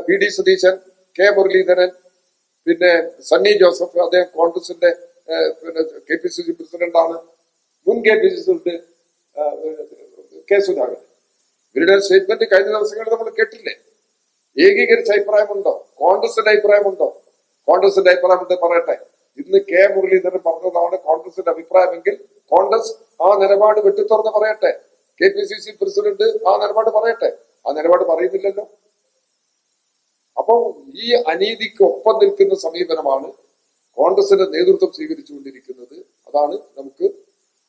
V D Satheesan, K Muraleedharan, പിന്നെ Sunny Joseph, അദ്ദേഹം കോൺഗ്രസിന്റെ പിന്നെ KPCC പ്രസിഡന്റാണ്, മുൻ KPCC പ്രസിഡന്റ് കെ സുധാകരൻ. ഇവരുടെ സ്റ്റേറ്റ്മെന്റ് കഴിഞ്ഞ ദിവസങ്ങളിൽ നമ്മൾ കേട്ടില്ലേ? ഏകീകരിച്ച അഭിപ്രായമുണ്ടോ? കോൺഗ്രസിന്റെ അഭിപ്രായമുണ്ടോ? കോൺഗ്രസിന്റെ അഭിപ്രായമുണ്ട് പറയട്ടെ. ഇന്ന് കെ മുരളീധരൻ പറഞ്ഞതാണ് കോൺഗ്രസിന്റെ അഭിപ്രായമെങ്കിൽ കോൺഗ്രസ് ആ നിലപാട് വെട്ടിത്തുറന്ന് പറയട്ടെ. KPCC പ്രസിഡന്റ് ആ നിലപാട് പറയട്ടെ. ആ നിലപാട് പറയുന്നില്ലല്ലോ. അപ്പോ ഈ അനീതിക്ക് ഒപ്പം നിൽക്കുന്ന സമീപനമാണ് കോൺഗ്രസിന്റെ നേതൃത്വം സ്വീകരിച്ചുകൊണ്ടിരിക്കുന്നത്. അതാണ് നമുക്ക്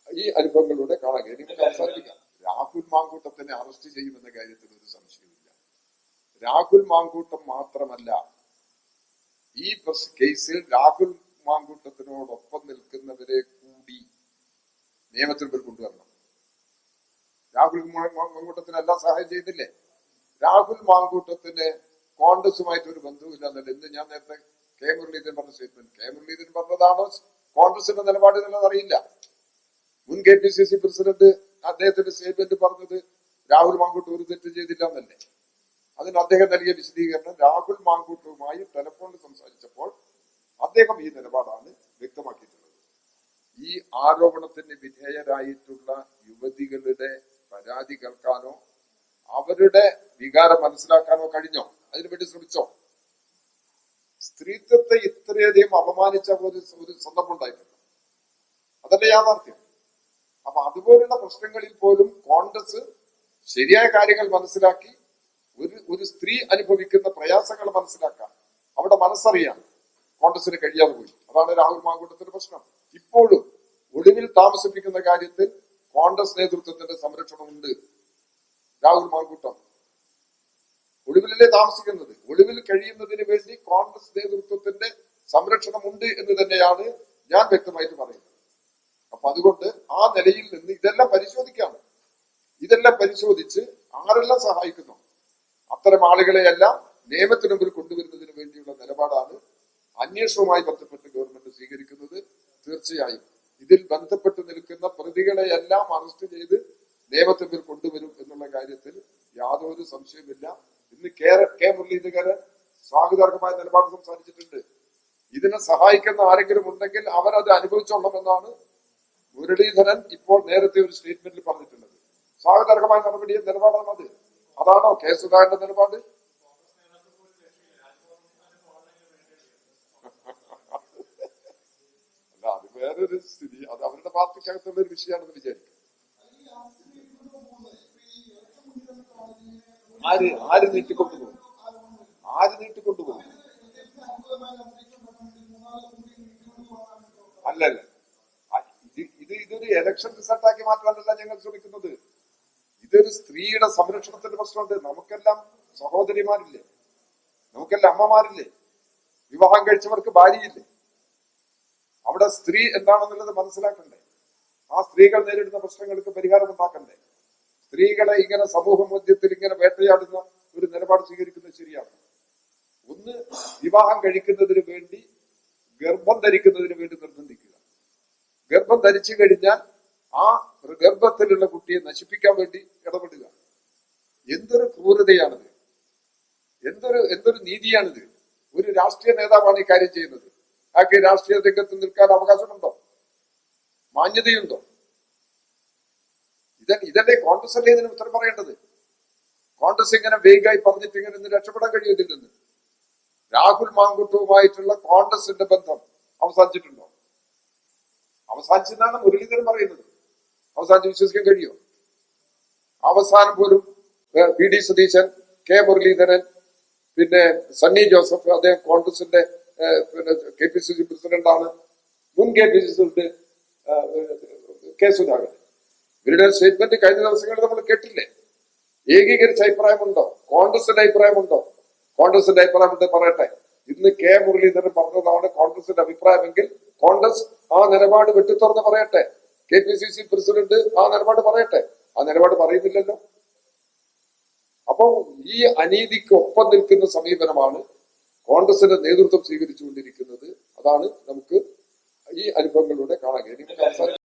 ഈ അനുഭവങ്ങളിലൂടെ കാണാൻ കഴിയും. അവസാനിപ്പിക്കാം. രാഹുൽ മാങ്കൂട്ടത്തിനെ അറസ്റ്റ് ചെയ്യുമെന്ന കാര്യത്തിൽ ഒരു സംശയമില്ല. രാഹുൽ മാങ്കൂട്ടം മാത്രമല്ല, ഈ കേസിൽ രാഹുൽ മാങ്കൂട്ടത്തിനോടൊപ്പം നിൽക്കുന്നവരെ കൂടി നിയമത്തിൽ കൊണ്ടുവരണം. രാഹുൽ മാങ്കൂട്ടത്തിന് എല്ലാം സഹായം ചെയ്തില്ലേ? രാഹുൽ മാങ്കൂട്ടത്തിന് കോൺഗ്രസുമായിട്ട് ഒരു ബന്ധവുമില്ല എന്നല്ല ഇന്ന് ഞാൻ നേരത്തെ കെ മുരളീധരൻ പറഞ്ഞ സ്റ്റേറ്റ്മെന്റ്. കെ മുരളീധരൻ പറഞ്ഞതാണോ കോൺഗ്രസിന്റെ നിലപാട് എന്നുള്ളത് അറിയില്ല. മുൻ KPCC പ്രസിഡന്റ് അദ്ദേഹത്തിന്റെ സ്റ്റേറ്റ്മെന്റ് പറഞ്ഞത് രാഹുൽ മാങ്കൂട്ടം ഒരു തെറ്റ് ചെയ്തില്ല എന്നല്ലേ. അതിന് അദ്ദേഹം നൽകിയ വിശദീകരണം രാഹുൽ മാങ്കൂട്ടവുമായി ടെലിഫോണിൽ സംസാരിച്ചപ്പോൾ അദ്ദേഹം ഈ നിലപാടാണ് വ്യക്തമാക്കിയിട്ടുള്ളത്. ഈ ആരോപണത്തിന് വിധേയരായിട്ടുള്ള യുവതികളുടെ പരാതി കേൾക്കാനോ അവരുടെ വികാരം മനസ്സിലാക്കാനോ കഴിഞ്ഞോ? അതിനുവേണ്ടി ശ്രമിച്ചോ? സ്ത്രീത്വത്തെ ഇത്രയധികം അപമാനിച്ച ഒരു സന്ദർഭം ഉണ്ടായിട്ടുണ്ട്. അതല്ലേ യാഥാർത്ഥ്യം. അപ്പൊ അതുപോലുള്ള പ്രശ്നങ്ങളിൽ പോലും കോൺഗ്രസ് ശരിയായ കാര്യങ്ങൾ മനസ്സിലാക്കി ഒരു സ്ത്രീ അനുഭവിക്കുന്ന പ്രയാസങ്ങൾ മനസ്സിലാക്കാൻ അവിടെ മനസ്സറിയാൻ കോൺഗ്രസിന് കഴിയാതെ പോയി. അതാണ് രാഹുൽ മാങ്കൂട്ടത്തിന്റെ പ്രശ്നം. ഇപ്പോഴും ഒളിവിൽ താമസിപ്പിക്കുന്ന കാര്യത്തിൽ കോൺഗ്രസ് നേതൃത്വത്തിന്റെ സംരക്ഷണമുണ്ട്. രാഹുൽ മാങ്കൂട്ടം ഒളിവിലല്ലേ താമസിക്കുന്നത്. ഒളിവിൽ കഴിയുന്നതിന് വേണ്ടി കോൺഗ്രസ് നേതൃത്വത്തിന്റെ സംരക്ഷണമുണ്ട് എന്ന് തന്നെയാണ് ഞാൻ വ്യക്തമായിട്ട് പറയുന്നത്. അപ്പൊ അതുകൊണ്ട് ആ നിലയിൽ നിന്ന് ഇതെല്ലാം പരിശോധിക്കാം. ഇതെല്ലാം പരിശോധിച്ച് ആരെല്ലാം സഹായിക്കുന്നു അത്തരം ആളുകളെയെല്ലാം നിയമത്തിന് മുമ്പിൽ കൊണ്ടുവരുന്നതിന് വേണ്ടിയുള്ള നിലപാടാണ് അന്വേഷണവുമായി ബന്ധപ്പെട്ട് ഗവൺമെന്റ് സ്വീകരിക്കുന്നത്. തീർച്ചയായും ഇതിൽ ബന്ധപ്പെട്ട് നിൽക്കുന്ന പ്രതികളെയെല്ലാം അറസ്റ്റ് ചെയ്ത് നിയമത്തിന് മുമ്പിൽ കൊണ്ടുവരും എന്നുള്ള കാര്യത്തിൽ യാതൊരു സംശയമില്ല. ഇന്ന് കെ മുരളീധരൻ സ്വാഗതാർഹമായ നിലപാട് സംസാരിച്ചിട്ടുണ്ട്. ഇതിനെ സഹായിക്കുന്ന ആരെങ്കിലും ഉണ്ടെങ്കിൽ അവരത് അനുഭവിച്ചോളണമെന്നാണ് മുരളീധരൻ ഇപ്പോൾ നേരത്തെ ഒരു സ്റ്റേറ്റ്മെന്റിൽ പറഞ്ഞിട്ടുള്ളത്. സ്വാഗതാർഹമായ നടപടിയ നിലപാടാണ് അത്. അതാണോ കെ സുധാകരന്റെ നിലപാട്? അല്ല, അത് വേറൊരു സ്ഥിതി. അത് അവരുടെ പാർട്ടിക്കകത്തുള്ള ഒരു വിഷയമാണെന്ന് വിചാരിക്കും. ആര് നീട്ടിക്കൊണ്ടുപോകും? ആര് നീട്ടിക്കൊണ്ടുപോകും? അല്ലല്ല, ഇതൊരു ഇലക്ഷൻ റിസൾട്ടാക്കി മാറ്റാനല്ല ഞങ്ങൾ ശ്രമിക്കുന്നത്. ഇതൊരു സ്ത്രീയുടെ സംരക്ഷണത്തിന്റെ പ്രശ്നമുണ്ട്. നമുക്കെല്ലാം സഹോദരിമാരില്ലേ? നമുക്കെല്ലാം അമ്മമാരില്ലേ? വിവാഹം കഴിച്ചവർക്ക് ഭാര്യയില്ലേ? അവിടെ സ്ത്രീ എന്താണെന്നുള്ളത് മനസ്സിലാക്കണ്ടേ? ആ സ്ത്രീകൾ നേരിടുന്ന പ്രശ്നങ്ങൾക്ക് പരിഹാരം ഉണ്ടാക്കണ്ടേ? സ്ത്രീകളെ ഇങ്ങനെ സമൂഹ മധ്യത്തിൽ ഇങ്ങനെ വേട്ടയാടുന്ന ഒരു നിലപാട് സ്വീകരിക്കുന്നത് ശരിയാണ്. ഒന്ന്, വിവാഹം കഴിക്കുന്നതിന് വേണ്ടി ഗർഭം ധരിക്കുന്നതിന് വേണ്ടി നിർബന്ധിക്കുക. ഗർഭം ധരിച്ചു കഴിഞ്ഞാൽ ആ ഗർഭത്തിലുള്ള കുട്ടിയെ നശിപ്പിക്കാൻ വേണ്ടി ഇടപെടുക. എന്തൊരു ക്രൂരതയാണിത്! എന്തൊരു നീതിയാണിത്! ഒരു രാഷ്ട്രീയ നേതാവാണ് ഈ കാര്യം ചെയ്യുന്നത്. ആൾക്ക് രാഷ്ട്രീയ രംഗത്ത് നിൽക്കാൻ അവകാശമുണ്ടോ? മാന്യതയുണ്ടോ? ഇതല്ലേ കോൺഗ്രസ് അല്ലേ ഇതിന് ഉത്തരം പറയേണ്ടത്? കോൺഗ്രസ് ഇങ്ങനെ വേഗമായി പറഞ്ഞിട്ട് ഇങ്ങനെ ഇന്ന് രക്ഷപ്പെടാൻ കഴിയും ഇതിൽ നിന്ന്? രാഹുൽ മാങ്കൂട്ടവുമായിട്ടുള്ള കോൺഗ്രസിന്റെ ബന്ധം അവസാനിച്ചിട്ടുണ്ടോ? അവസാനിച്ചെന്നാണ് മുരളീധരൻ പറയുന്നത്. അവസാനിച്ച് വിശ്വസിക്കാൻ കഴിയുമോ? അവസാനം പോലും V D Satheesan, K Muraleedharan, പിന്നെ സണ്ണി ജോസഫ്, അദ്ദേഹം കോൺഗ്രസിന്റെ പിന്നെ KPCC പ്രസിഡന്റാണ്, മുൻ KPCC പ്രസിഡന്റ് കെ സുധാകരൻ. ഇവരുടെ സ്റ്റേറ്റ്മെന്റ് കഴിഞ്ഞ ദിവസങ്ങളിൽ നമ്മൾ കേട്ടില്ലേ? ഏകീകരിച്ച അഭിപ്രായമുണ്ടോ? കോൺഗ്രസിന്റെ അഭിപ്രായമുണ്ടോ? കോൺഗ്രസിന്റെ അഭിപ്രായമുണ്ട് പറയട്ടെ. ഇന്ന് കെ മുരളീധരൻ പറഞ്ഞതാണ് കോൺഗ്രസിന്റെ അഭിപ്രായമെങ്കിൽ കോൺഗ്രസ് ആ നിലപാട് വെട്ടിത്തുറന്ന് പറയട്ടെ. KPCC പ്രസിഡന്റ് ആ നിലപാട് പറയട്ടെ. ആ നിലപാട് പറയുന്നില്ലല്ലോ. അപ്പോ ഈ അനീതിക്ക് ഒപ്പം നിൽക്കുന്ന സമീപനമാണ് കോൺഗ്രസിന്റെ നേതൃത്വം സ്വീകരിച്ചുകൊണ്ടിരിക്കുന്നത്. അതാണ് നമുക്ക് ഈ അനുഭവങ്ങളിലൂടെ കാണാൻ കഴിയും.